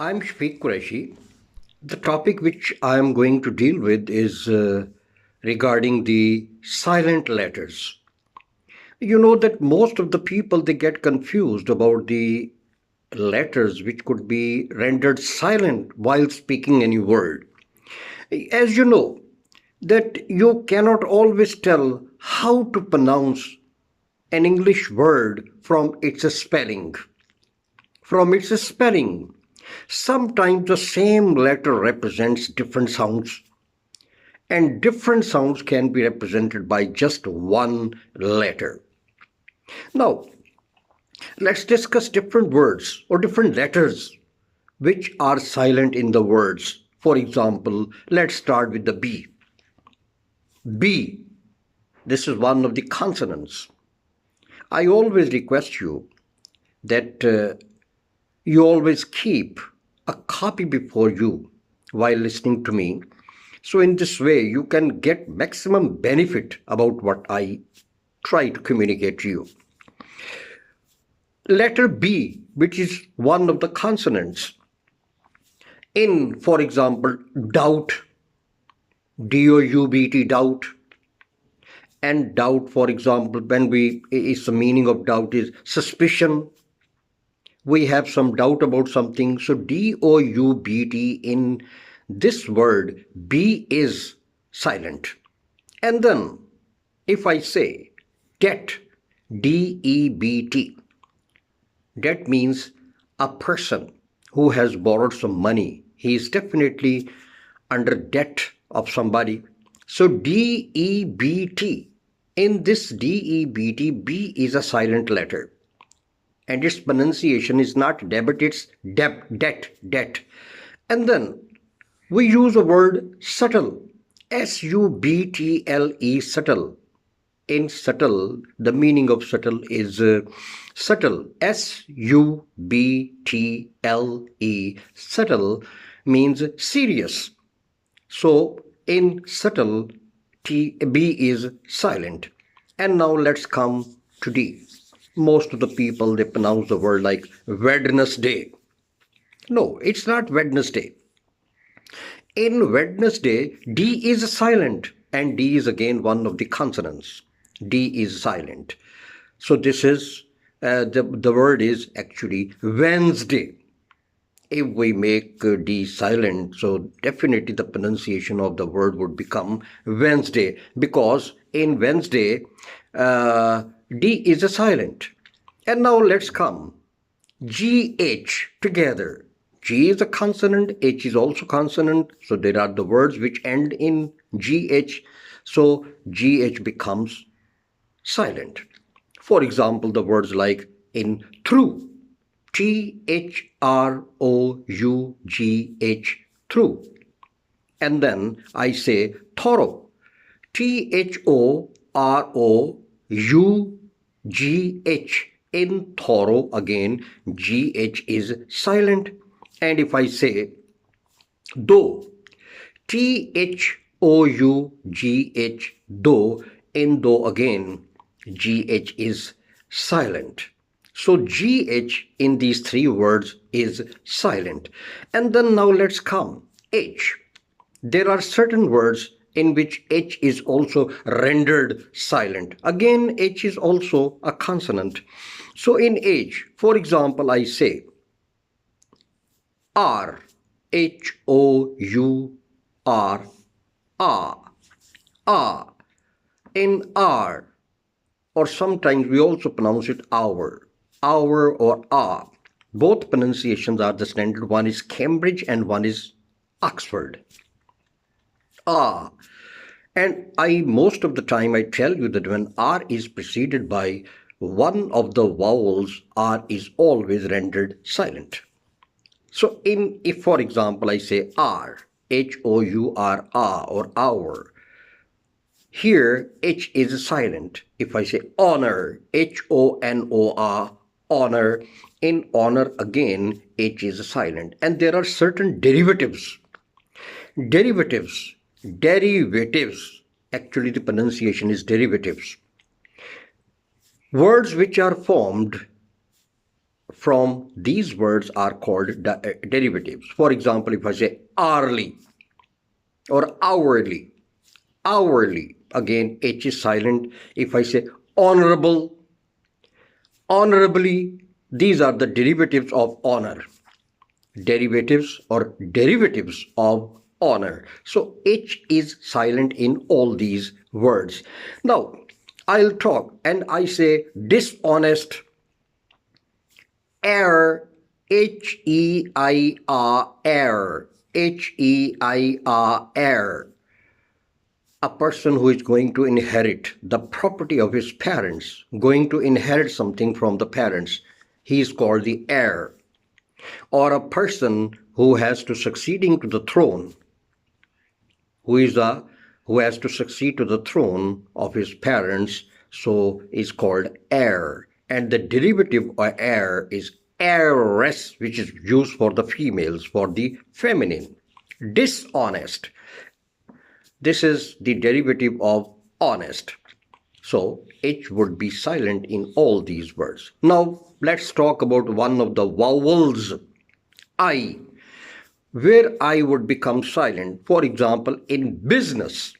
I'm Shfiq Qureshi. The topic which I am going to deal with is regarding the silent letters. You know that most of the people they get confused about the letters which could be rendered silent while speaking any word. As you know, that you cannot always tell how to pronounce an English word from its spelling. Sometimes the same letter represents different sounds, and different sounds can be represented by just one letter. Now, let's discuss different words or different letters which are silent in the words. For example, let's start with the B. B, this is one of the consonants. I always request you that you always keep a copy before you while listening to me. So in this way, you can get maximum benefit about what I try to communicate to you. Letter B, which is one of the consonants. In, for example, doubt, D-O-U-B-T, doubt. And doubt, for example, is the meaning of doubt is suspicion. We have some doubt about something. So D-O-U-B-T in this word, B is silent. And then if I say debt, D-E-B-T, debt means a person who has borrowed some money. He is definitely under debt of somebody. So D-E-B-T, in this D-E-B-T, B is a silent letter. And its pronunciation is not debit, it's debt. And then we use a word subtle, S-U-B-T-L-E, subtle. In subtle, the meaning of subtle is subtle, S-U-B-T-L-E. Subtle means serious. So in subtle, B is silent. And now let's come to D. Most of the people, they pronounce the word like Wednesday. No, it's not Wednesday. In Wednesday, D is silent, and D is again one of the consonants. D is silent. So this is, the word is actually Wednesday. If we make D silent, so definitely the pronunciation of the word would become Wednesday, because in Wednesday, D is a silent. And now let's come GH together. G is a consonant, H is also consonant. So there are the words which end in GH. So GH becomes silent. For example, the words like in through, T-H-R-O-U-G-H, through. And then I say thorough, T-H-O-R-O-U-G-H. In thorough, again, G-H is silent. And if I say though, T-H-O-U-G-H, though, in though again, G-H is silent. So G-H in these three words is silent. And then now let's come H. There are certain words in which H is also rendered silent. Again, H is also a consonant. So in H, for example, I say R, H-O-U-R, ah. In R, or sometimes we also pronounce it hour or ah. Both pronunciations are the standard. One is Cambridge and one is Oxford. Ah. And most of the time I tell you that when R is preceded by one of the vowels, R is always rendered silent. So if for example I say R, H-O-U-R, ah, or hour, here H is silent. If I say honor, H-O-N-O-R, honor, in honor again H is silent. And there are certain derivatives. Actually the pronunciation is derivatives. Words which are formed from these words are called derivatives. For example, if I say hourly or hourly, hourly, again H is silent. If I say honorable, honorably, these are the derivatives of honor. Derivatives or derivatives of honor. So H is silent in all these words. Now I'll talk and I say dishonest, heir, H-E-I-R, heir, H-E-I-R, heir. A person who is going to inherit the property of his parents, going to inherit something from the parents, he is called the heir. Or a person who has to succeeding to the throne, who has to succeed to the throne of his parents, so is called heir. And the derivative of heir is heiress, which is used for the females, for the feminine. Dishonest, this is the derivative of honest. So H would be silent in all these words. Now let's talk about one of the vowels, I, where I would become silent. For example, in business,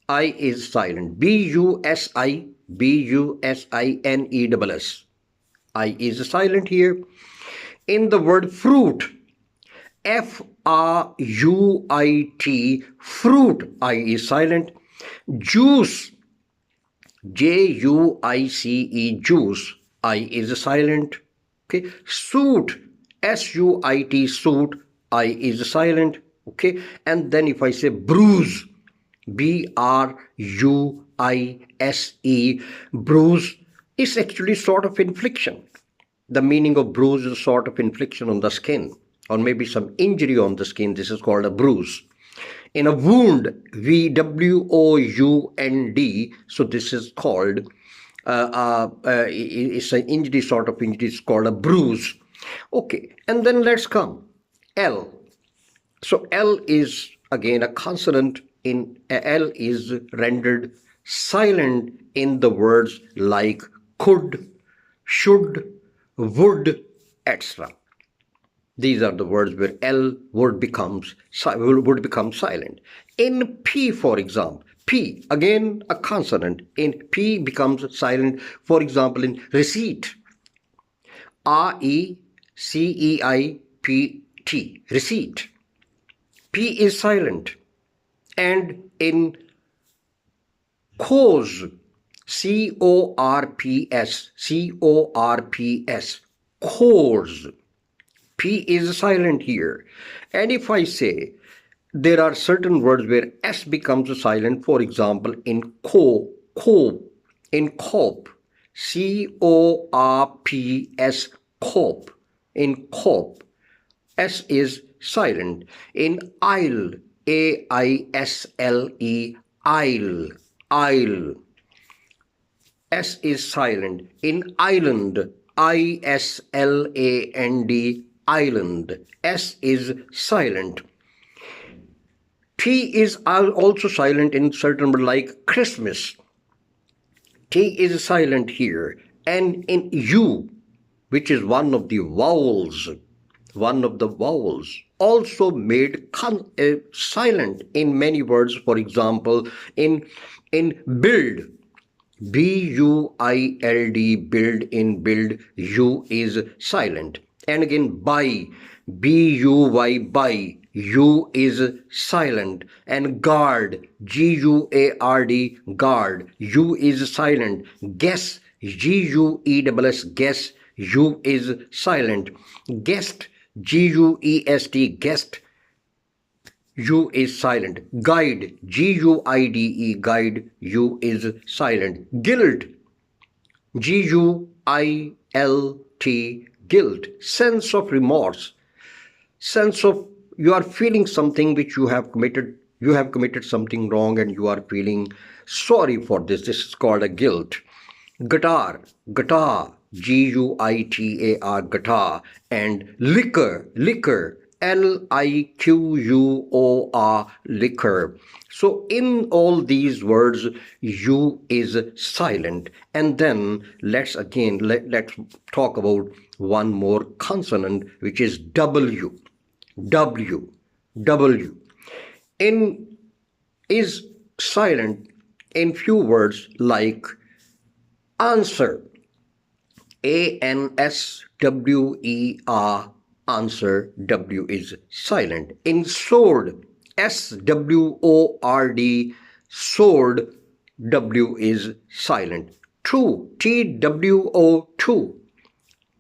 I is silent. B-U-S-I, B-U-S-I-N-E-S-S. I is silent here. In the word fruit, F-R-U-I-T, fruit, I is silent. Juice, J-U-I-C-E, juice, I is silent. Okay. Suit, S-U-I-T, suit, I is silent. Okay. And then if I say bruise, B-R-U-I-S-E, bruise is actually sort of infliction. The meaning of bruise is a sort of infliction on the skin, or maybe some injury on the skin. This is called a bruise. In a wound, V-W-O-U-N-D, so this is called, it's an injury, sort of injury, it's called a bruise. Okay, and then let's come, L. So L is again a consonant. In L is rendered silent in the words like could, should, would, etc. These are the words where L would become silent. In P, for example, P, again a consonant. In P becomes silent, for example, in receipt. R-E-C-E-I-P-T, receipt. P is silent. And in cause, C-O-R-P-S, C-O-R-P-S, cause, P is silent here. And if I say there are certain words where S becomes silent, for example, in in cope, C-O-R-P-S, cope, in cope, S is silent. In aisle, A-I-S-L-E, aisle, aisle, S is silent. In island, I-S-L-A-N-D, island, S is silent. T is also silent in certain words like Christmas. T is silent here. And in U, which is one of the vowels, also made silent in many words. For example, in build, B-U-I-L-D, build, in build, U is silent. And again, buy, B-U-Y, buy, U is silent. And guard, G-U-A-R-D, guard, U is silent. Guess, G-U-E-S-S, guess, U is silent. Guest, G-U-E-S-T, guest, U is silent. Guide, G-U-I-D-E, guide, U is silent. Guilt, G-U-I-L-T, guilt. Sense of remorse, sense of you are feeling something which you have committed something wrong and you are feeling sorry for this. This is called a guilt. Guitar, G-U-I-T-A-R, guitar. And liquor, liquor, liquor. So in all these words, U is silent. And then let's talk about one more consonant, which is W. W. W. In is silent in few words like answer. ANSWER, answer. W is silent. In sword, SWORD, sword. W is silent. True, TWO,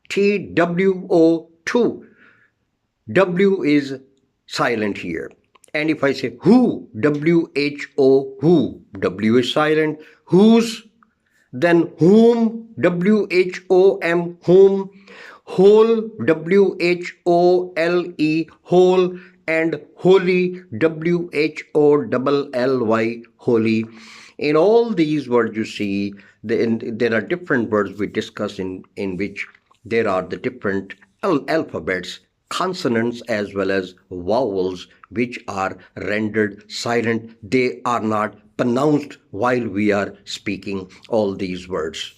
TWO, W is silent here. And if I say who, WHO, W is silent. Whose, then whom, WHOM, whom. Whole, WHOLE, whole. And holy, WHOLLY, holy. In all these words, you see, there are different words we discuss in which there are the different alphabets, consonants as well as vowels, which are rendered silent. They are not pronounced while we are speaking all these words.